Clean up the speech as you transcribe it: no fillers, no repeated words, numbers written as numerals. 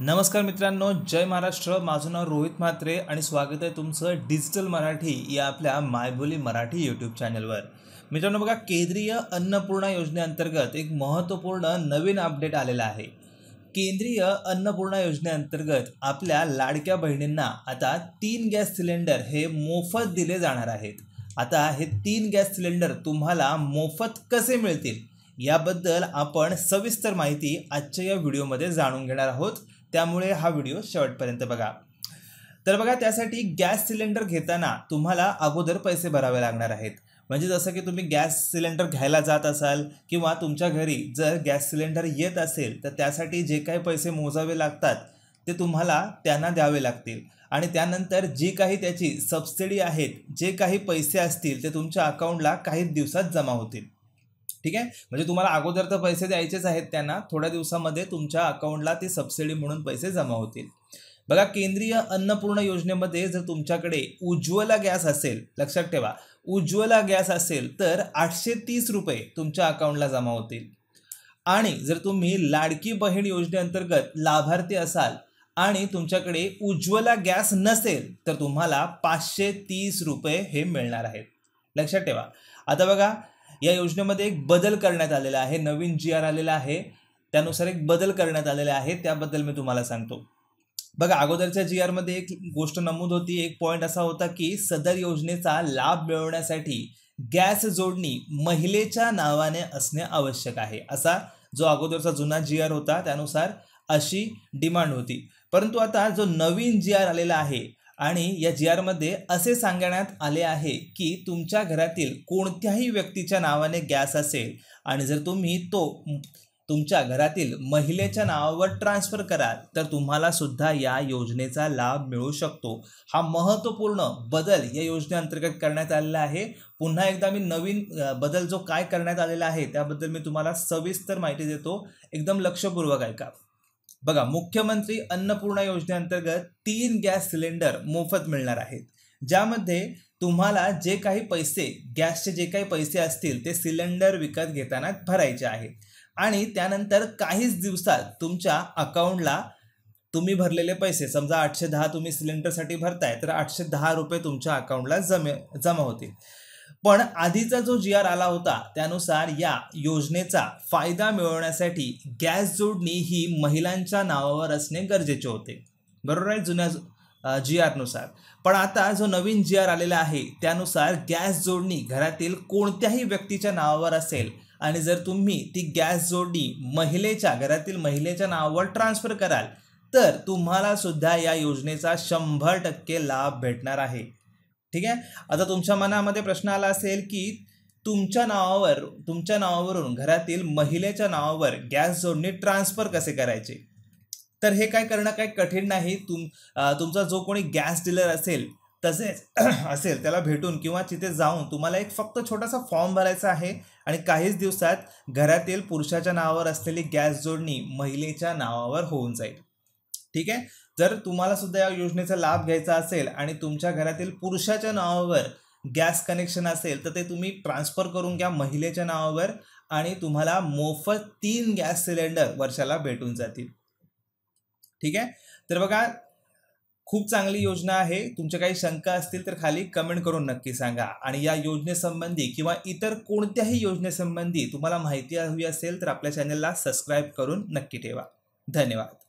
नमस्कार मित्रांनो, जय महाराष्ट्र. माझं नाव रोहित म्हात्रे आणि स्वागत आहे तुमचं डिजिटल मराठी या आपल्या मायबोली मराठी यूट्यूब चॅनलवर. मित्रांनो बघा, केंद्रीय अन्नपूर्णा योजनेअंतर्गत एक महत्त्वपूर्ण नवीन अपडेट आलेला आहे. केंद्रीय अन्नपूर्णा योजनेअंतर्गत आपल्या लाडक्या बहिणींना आता 3 गॅस सिलेंडर हे मोफत दिले जाणार आहेत. आता हे 3 गॅस सिलेंडर तुम्हाला मोफत कसे मिळतील याबद्दल आपण सविस्तर माहिती आजच्या या व्हिडिओमध्ये जाणून घेणार आहोत. त्यामुळे हा व्हिडिओ शेवटपर्यंत बघा. तर बघा, त्यासाठी गॅस सिलेंडर घेताना तुम्हाला अगोदर पैसे भरावे लागणार आहेत. म्हणजे जसं की तुम्ही गॅस सिलेंडर घ्यायला जात असाल किंवा तुमच्या घरी जर गॅस सिलेंडर येत असेल तर त्यासाठी जे काही पैसे मोजावे लागतात ते तुम्हाला त्यांना द्यावे लागतील आणि त्यानंतर जी काही त्याची सबसिडी आहेत, जे काही पैसे असतील ते तुमच्या अकाउंटला काही दिवसात जमा होतील. ठीक आहे, म्हणजे तुम्हाला अगोदर तर पैसे द्यायचेच आहेत त्यांना, थोड्या दिवसामध्ये तुमच्या अकाउंटला ती सबसिडी म्हणून पैसे जमा होतील. बघा, केंद्रीय अन्नपूर्णा योजनेमध्ये जर तुमच्याकडे उज्ज्वला गॅस असेल, लक्षात ठेवा, उज्ज्वला गॅस असेल तर 830 रुपये तुमच्या अकाउंटला जमा होतील. आणि जर तुम्ही लाडकी बहीण योजनेअंतर्गत लाभार्थी असाल आणि तुमच्याकडे उज्ज्वला गॅस नसेल तर तुम्हाला 530 रुपये हे मिळणार आहेत. लक्षात ठेवा. आता बघा, या योजनेमध्ये एक बदल करण्यात आलेला आहे. नवीन GR आलेला आहे, त्यानुसार एक बदल करण्यात आलेला आहे. त्याबद्दल मी तुम्हाला सांगतो. बघा, अगोदरच्या GR मध्ये एक गोष्ट नमूद होती, एक पॉईंट असा होता की सदर योजनेचा लाभ मिळवण्यासाठी गॅस जोडणी महिलेच्या नावाने असणे आवश्यक आहे. असा जो अगोदरचा जुना GR होता त्यानुसार अशी डिमांड होती. परंतु आता जो नवीन GR आलेला आहे आणि या GR मध्ये असे सांगण्यात आले आहे की तुमच्या घरातील कोणत्याही व्यक्तीच्या नावाने गॅस असेल आणि जर तुम्ही तो तुमच्या घरातील महिलेच्या नावावर ट्रान्सफर कराल तर तुम्हाला सुद्धा या योजनेचा लाभ मिळू शकतो. हा महत्त्वपूर्ण बदल या योजनेअंतर्गत करण्यात आलेला आहे. पुन्हा एकदा मी नवीन बदल जो काय करण्यात आलेला आहे त्याबद्दल मी तुम्हाला सविस्तर माहिती देतो. एकदम लक्षपूर्वक ऐका. बघा, मुख्यमंत्री अन्नपूर्णा योजनेअंतर्गत 3 गॅस सिलेंडर मोफत मिळणार आहेत, ज्यामध्ये तुम्हाला जे काही पैसे गॅसचे जे काही पैसे असतील ते सिलेंडर विकत घेताना भरायचे आहेत आणि त्यानंतर काहीच दिवसात तुमच्या अकाउंटला तुम्ही भरलेले पैसे, समजा 810 तुम्ही सिलेंडरसाठी भरताय तर 810 रुपये तुमच्या अकाउंटला जमा होतील. पण आधीचा जो GR आला होता त्यानुसार या योजनेचा फायदा मिळवण्यासाठी गॅस जोडणी ही महिलांच्या नावावर असणे गरजेचे होते, बरोबर आहे, जुन्या GR नुसार. पण आता जो नवीन GR आलेला आहे त्यानुसार गॅस जोडणी घरातील कोणत्याही व्यक्तीच्या नावावर असेल आणि जर तुम्ही ती गॅस जोडणी घरातील महिलेच्या नावावर ट्रान्सफर कराल तर तुम्हाला सुद्धा या योजनेचा 100% लाभ भेटणार आहे. ठीक आहे. आता तुमच्या मनामध्ये प्रश्न आला असेल की तुमच्या नावावरून घरातील महिलेच्या नावावर गॅस जोडणी ट्रान्सफर कसे करायचे. तर हे काय करणं काही कठीण नाही. तुमचा जो कोणी गॅस डीलर असेल तसेच असेल त्याला भेटून किंवा तिथे जाऊन तुम्हाला एक फक्त छोटासा फॉर्म भरायचा आहे आणि काहीच दिवसात घरातील पुरुषाच्या नावावर असलेली गॅस जोडणी महिलेच्या नावावर होऊन जाईल. ठीक आहे. जर तुम्हाला सुद्धा या योजनेचा लाभ घ्यायचा असेल आणि तुमच्या घरातील पुरुषाच्या नावावर गॅस कनेक्शन असेल तर ते तुम्ही ट्रान्सफर करून घ्या महिलेच्या नावावर आणि तुम्हाला मोफत 3 गॅस सिलेंडर वर्षाला भेटून जातील. ठीक आहे. तर बघा, खूप चांगली योजना आहे. तुमच्या काही शंका असतील तर खाली कमेंट करून नक्की सांगा. आणि या योजनेसंबंधी किंवा इतर कोणत्याही योजनेसंबंधी तुम्हाला माहिती हवी असेल तर आपल्या चॅनलला सबस्क्राईब करून नक्की ठेवा. धन्यवाद.